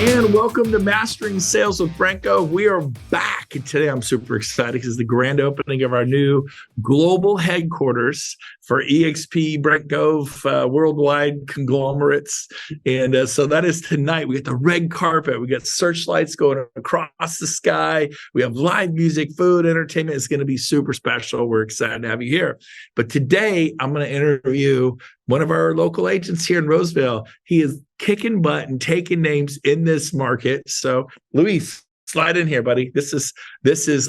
And welcome to Mastering Sales with Brent Gove. We are back. And today I'm super excited because it's the grand opening of our new global headquarters for EXP Brent Gove worldwide conglomerates. And so that is tonight. We got the red carpet. We got searchlights going across the sky. We have live music, food, entertainment. It's going to be super special. We're excited to have you here. But today I'm going to interview one of our local agents here in Roseville. He is kicking butt and taking names in this market. So, Luis, slide in here, buddy. This is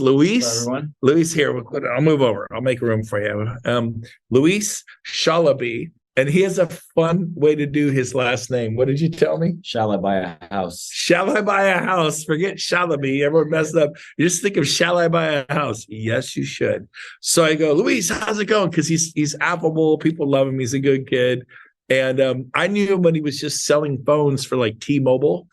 Luis. Hello, everyone. Luis here. I'll move over. I'll make room for you. Luis Shalaby, and he has a fun way to do his last name. What did you tell me? Shall I buy a house? Shall I buy a house? Forget Shalaby. Everyone messed up. You just think of shall I buy a house? Yes, you should. So I go, Luis, how's it going? Because he's affable. People love him. He's a good kid. And I knew him when he was just selling phones for like T-Mobile,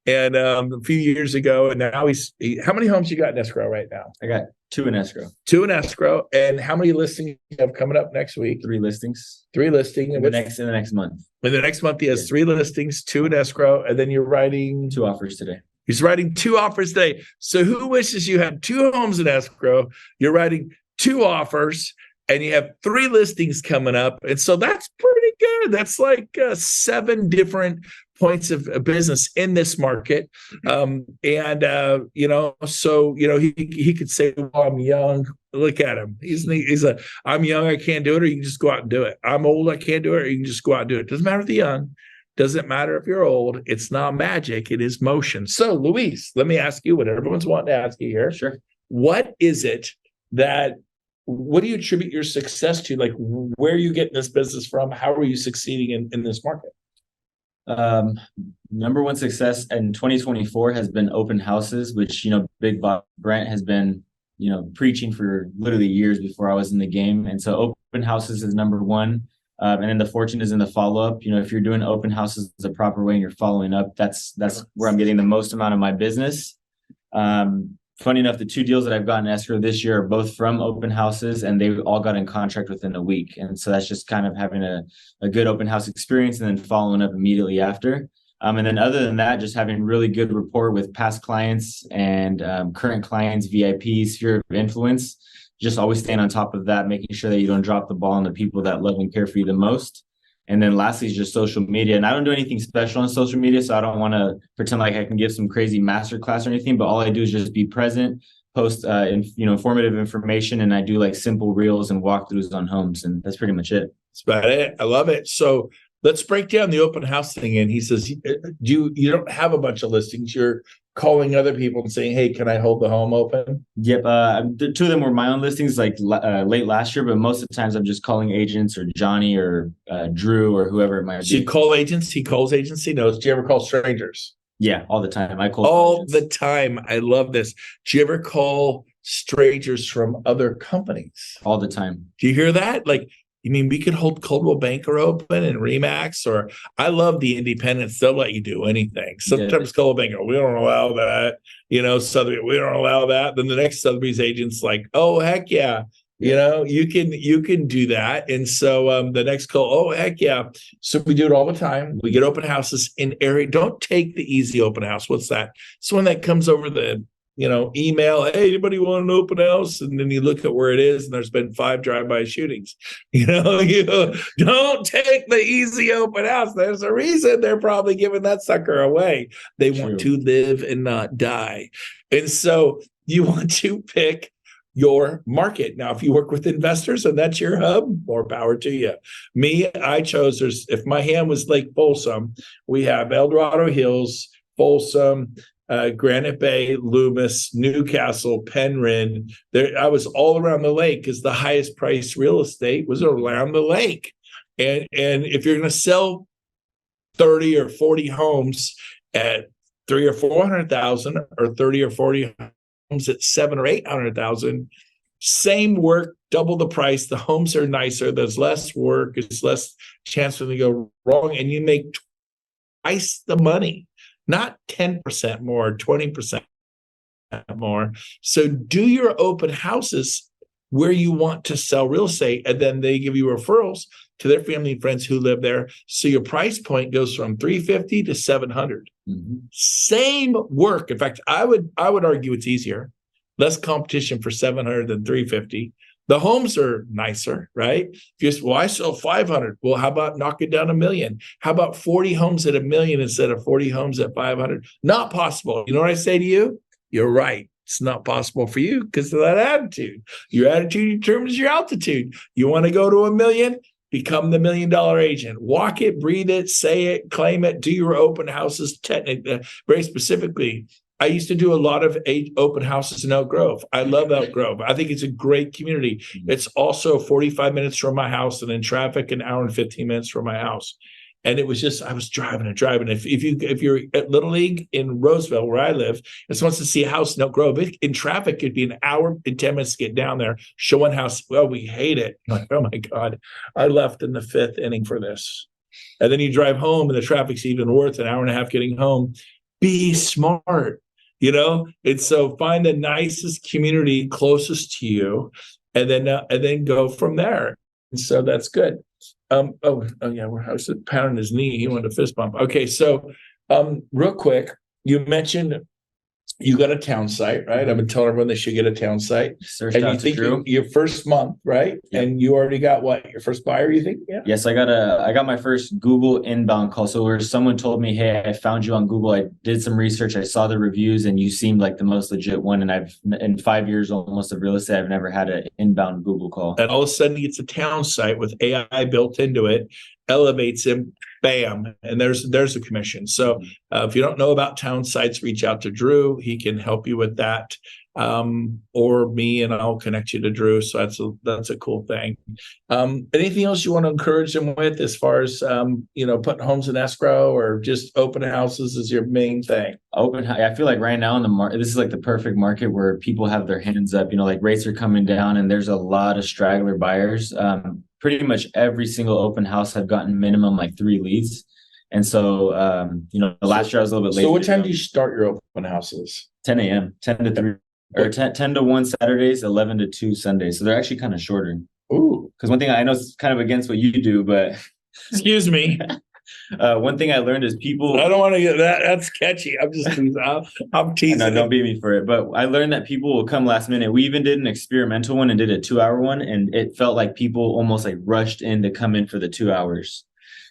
and a few years ago. And now how many homes you got in escrow right now? I got 2 in escrow. 2 in escrow. And how many listings you have coming up next week? 3 listings. 3 listings. In the next month. In the next month, he has 3 listings, 2 in escrow, and then you're writing 2 offers today. He's writing 2 offers today. So who wishes you had 2 homes in escrow? You're writing 2 offers, and you have 3 listings coming up. And so that's pretty good. That's like 7 different points of business in this market. So he could say, well, I'm young. Look at him. I'm young, I can't do it, or you can just go out and do it. I'm old, I can't do it, or you can just go out and do it. Doesn't matter if you're young. Doesn't matter if you're old. It's not magic. It is motion. So, Luis, let me ask you what everyone's wanting to ask you here. Sure. What do you attribute your success to? Like, where are you getting this business from? How are you succeeding in this market? Number one success in 2024 has been open houses, which, Big Bob Brent has been, preaching for literally years before I was in the game. And so open houses is number one. And then the fortune is in the follow-up. If you're doing open houses the proper way and you're following up, that's where I'm getting the most amount of my business. Funny enough, the 2 deals that I've gotten escrow this year are both from open houses, and they all got in contract within a week. And so that's just kind of having a good open house experience and then following up immediately after. And then other than that, just having really good rapport with past clients and current clients, VIPs, sphere of influence, just always staying on top of that, making sure that you don't drop the ball on the people that love and care for you the most. And then lastly is just social media. And I don't do anything special on social media, so I don't want to pretend like I can give some crazy masterclass or anything, but all I do is just be present, post informative information, and I do like simple reels and walkthroughs on homes, and that's pretty much it. That's about it. I love it. So let's break down the open house thing. And he says, you don't have a bunch of listings. You're calling other people and saying, hey, can I hold the home open? Yep. 2 of them were my own listings like late last year, but most of the times I'm just calling agents or Johnny or Drew or whoever it might be. So you call agents, he calls agents, he knows. Do you ever call strangers? Yeah, all the time. I call all the time. I love this. Do you ever call strangers from other companies? All the time. Do you hear that? Like, you mean we could hold Coldwell Banker open and Remax, or I love the independents. They'll let you do anything. Sometimes Coldwell Banker, we don't allow that. Sotheby, we don't allow that. Then the next Sotheby's agent's like, oh, heck yeah. You can do that. And so the next call, oh, heck yeah. So we do it all the time. We get open houses in area. Don't take the easy open house. What's that? It's one that comes over the email, hey, anybody want an open house? And then you look at where it is, and there's been 5 drive-by shootings. You don't take the easy open house. There's a reason they're probably giving that sucker away. They want to live and not die. And so you want to pick your market. Now, if you work with investors and that's your hub, more power to you. Me, I chose, if my hand was Lake Folsom, we have El Dorado Hills, Folsom, Granite Bay, Loomis, Newcastle, Penryn. I was all around the lake because the highest priced real estate was around the lake. And if you're going to sell 30 or 40 homes at 300,000 or 400,000, or 30 or 40 homes at 700,000 or 800,000, same work, double the price. The homes are nicer. There's less work. It's less chance for them to go wrong, and you make twice the money. Not 10% more, 20% more. So do your open houses where you want to sell real estate, and then they give you referrals to their family and friends who live there. So your price point goes from 350 to 700. Same work. In fact, I would argue it's easier, less competition for 700 than 350. The homes are nicer, right? Just, well, I sell 500. Well, how about knock it down $1 million? How about 40 homes at $1 million instead of 40 homes at 500? Not possible. You know what I say to you? You're right. It's not possible for you because of that attitude. Your attitude determines your altitude. You want to go to $1 million? Become the $1 million agent. Walk it, breathe it, say it, claim it, do your open houses very specifically. I used to do a lot of open houses in Elk Grove. I love Elk Grove. I think it's a great community. It's also 45 minutes from my house, and in traffic, an hour and 15 minutes from my house. And it was just, I was driving and driving. If you're at Little League in Roseville, where I live, and someone wants to see a house in Elk Grove, in traffic, it'd be an hour and 10 minutes to get down there, showing house. Well, we hate it. I'm like, oh my God, I left in the 5th inning for this. And then you drive home and the traffic's even worse, an hour and a half getting home. Be smart. And so find the nicest community closest to you, and then go from there. And so that's good. Yeah, I was pounding his knee. He wanted a fist bump. Okay, so real quick, you mentioned you got a town site, right? I've been telling everyone they should get a town site. Searched and out you to think Drew. your first month, right? Yep. And you already got what? Your first buyer, you think? Yeah. Yes, I got my first Google inbound call. So where someone told me, hey, I found you on Google. I did some research. I saw the reviews and you seemed like the most legit one. And I've, in 5 years almost of real estate, I've never had an inbound Google call. And all of a sudden it's a town site with AI built into it, elevates him, bam, and there's a commission. So if you don't know about town sites, reach out to Drew. He can help you with that, or me, and I'll connect you to Drew. So that's a cool thing. Anything else you want to encourage them with as far as putting homes in escrow, or just open houses is your main thing? I feel like right now in the market, this is like the perfect market where people have their hands up. Like rates are coming down and there's a lot of straggler buyers. Pretty much every single open house have gotten minimum like 3 leads. And so, the last year I was a little bit late. So what time do you start your open houses? 10 a.m., 10 to 3, or 10 to 1 Saturdays, 11 to 2 Sundays. So they're actually kind of shorter. Ooh. Because one thing I know is kind of against what you do, but. Excuse me. One thing I learned is people. I don't want to get that. That's catchy. I'm just I'm teasing. No, don't beat me for it. But I learned that people will come last minute. We even did an experimental one and did a 2-hour one, and it felt like people almost like rushed in to come in for the 2 hours.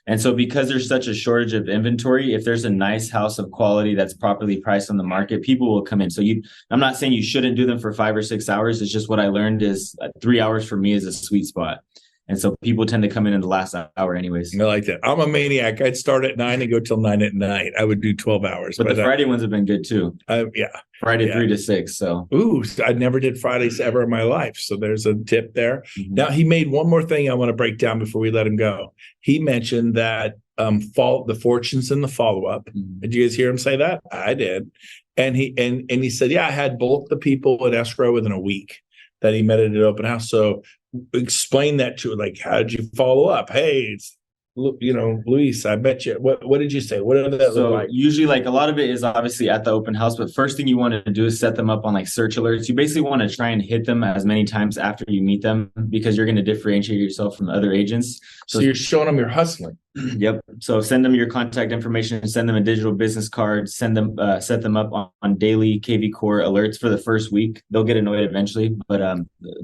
And so because there's such a shortage of inventory, if there's a nice house of quality that's properly priced on the market, people will come in. So I'm not saying you shouldn't do them for 5 or 6 hours. It's just what I learned is 3 hours for me is a sweet spot. And so people tend to come in the last hour anyways. I like that. I'm a maniac. I'd start at 9 and go till 9 at night. I would do 12 hours. But the Friday ones have been good too. Yeah. Friday 3 to 6. So. Ooh, I never did Fridays ever in my life. So there's a tip there. Mm-hmm. Now he made one more thing I want to break down before we let him go. He mentioned that the fortunes in the follow-up. Mm-hmm. Did you guys hear him say that? I did. And he said, yeah, I had both the people at escrow within a week that he met at an open house. So explain that to it. Like, how did you follow up? Hey, it's, Luis, I bet you. What did you say? What did that look like? Usually, like a lot of it is obviously at the open house, but first thing you want to do is set them up on like search alerts. You basically want to try and hit them as many times after you meet them because you're going to differentiate yourself from other agents. So you're showing them you're hustling. Yep. So send them your contact information, send them a digital business card, set them up on daily KV Core alerts for the first week. They'll get annoyed eventually, but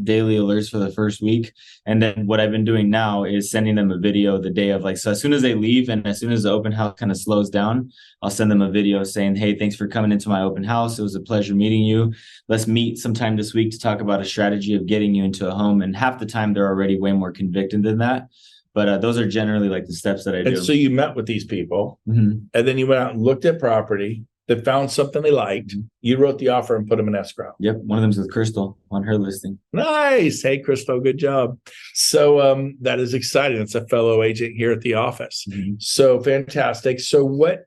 daily alerts for the first week. And then what I've been doing now is sending them a video the day of, like, so as soon as they leave and as soon as the open house kind of slows down, I'll send them a video saying, hey, thanks for coming into my open house. It was a pleasure meeting you. Let's meet sometime this week to talk about a strategy of getting you into a home. And half the time they're already way more convicted than that. But those are generally like the steps that I do. And so you met with these people, mm-hmm. and then you went out and looked at property, they found something they liked. Mm-hmm. You wrote the offer and put them in escrow. Yep. One of them's with Crystal on her listing. Nice. Hey, Crystal, good job. So that is exciting. It's a fellow agent here at the office. Mm-hmm. So fantastic. So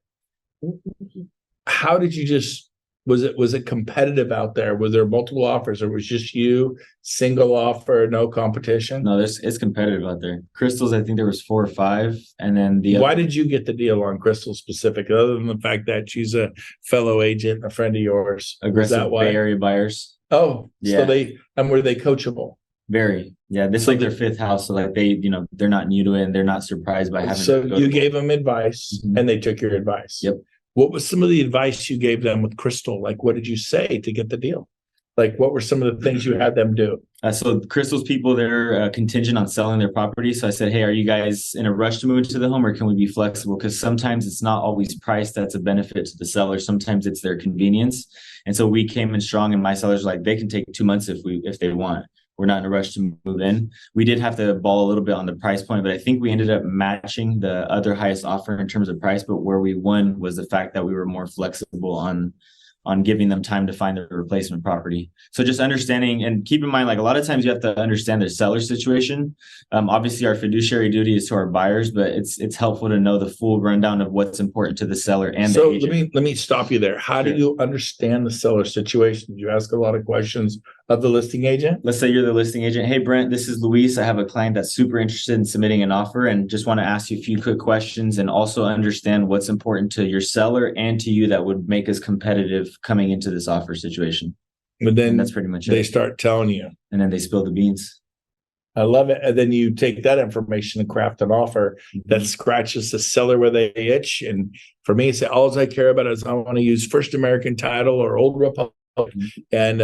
how did you was it competitive out there? Was there multiple offers, or was just you, single offer, no competition? No, it's competitive out there. Crystal's, I think there was 4 or 5, and then Why did you get the deal on Crystal specific, other than the fact that she's a fellow agent, a friend of yours? Aggressive Bay Area buyers. Oh, yeah. So were they coachable? Very. Yeah. This is like their fifth house. So like they're not new to it and they're not surprised by having So to go you to gave them advice and they took your advice. Yep. What was some of the advice you gave them with Crystal? Like, what did you say to get the deal? Like, what were some of the things you had them do? So Crystal's people, they're contingent on selling their property. So I said, hey, are you guys in a rush to move into the home or can we be flexible? Because sometimes it's not always price that's a benefit to the seller. Sometimes it's their convenience. And so we came in strong and my sellers were like, they can take 2 months if they want. We're not in a rush to move in. We did have to ball a little bit on the price point, but I think we ended up matching the other highest offer in terms of price. But where we won was the fact that we were more flexible on giving them time to find the replacement property. So just understanding and keep in mind, like a lot of times you have to understand the seller situation. Obviously our fiduciary duty is to our buyers, but it's helpful to know the full rundown of what's important to the seller and the agent. So let me stop you there. How do you understand the seller situation? Did you ask a lot of questions of the listing agent? Let's say you're the listing agent. Hey, Brent, this is Luis. I have a client that's super interested in submitting an offer and just want to ask you a few quick questions and also understand what's important to your seller and to you that would make us competitive coming into this offer situation. But then that's pretty much they it. start telling you. And then they spill the beans. I love it. And then you take that information and craft an offer that scratches the seller where they itch. And for me, say all I care about is I want to use First American Title or Old Republic. And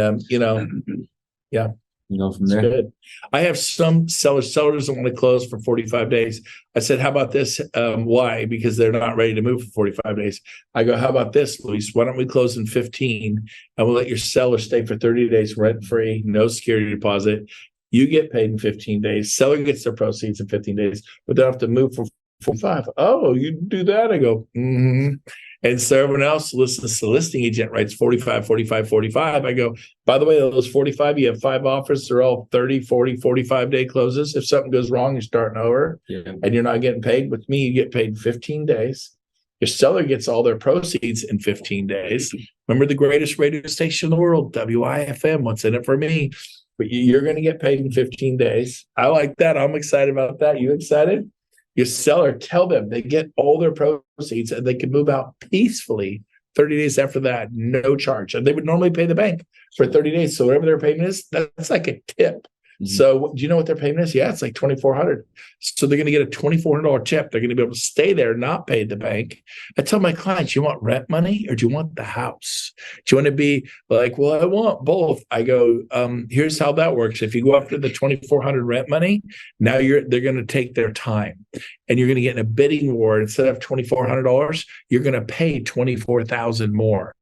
yeah. You go from there. Good. I have some sellers that want to close for 45 days. I said, how about this? Why? Because they're not ready to move for 45 days. I go, how about this, Luis? Why don't we close in 15 and we'll let your seller stay for 30 days rent-free, no security deposit. You get paid in 15 days. Seller gets their proceeds in 15 days, but they don't have to move for 45. Oh, you do that? I go, And so everyone else listens to the listing agent writes 45, 45, 45. I go, by the way, those 45, you have 5 offers. They're all 30, 40, 45 day closes. If something goes wrong, you're starting over and you're not getting paid. With me, you get paid in 15 days. Your seller gets all their proceeds in 15 days. Remember the greatest radio station in the world, WIFM, what's in it for me? But you're going to get paid in 15 days. I like that. I'm excited about that. You excited? Your seller, tell them they get all their proceeds and they can move out peacefully 30 days after that, no charge. And they would normally pay the bank for 30 days. So whatever their payment is, that's like a tip. So do you know what their payment is? Yeah, it's like $2,400. So they're going to get a $2,400 tip. They're going to be able to stay there, not pay the bank. I tell my clients, you want rent money or do you want the house? Do you want to be like, well, I want both. I go, here's how that works. If you go after the $2,400 rent money, now they're going to take their time and you're going to get in a bidding war. Instead of $2,400, you're going to pay $24,000 more.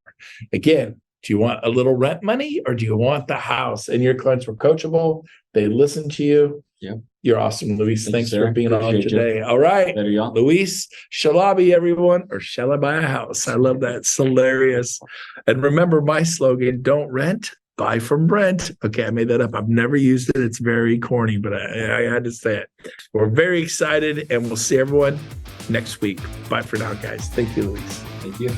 Again, do you want a little rent money or do you want the house? And your clients were coachable. They listen to you. Yeah. You're awesome, Luis. Thanks for being on today. You. All right. Luis Shalabi, everyone, or shall I buy a house? I love that. It's hilarious. And remember my slogan, don't rent, buy from Brent. Okay, I made that up. I've never used it. It's very corny, but I had to say it. We're very excited and we'll see everyone next week. Bye for now, guys. Thank you, Luis. Thank you.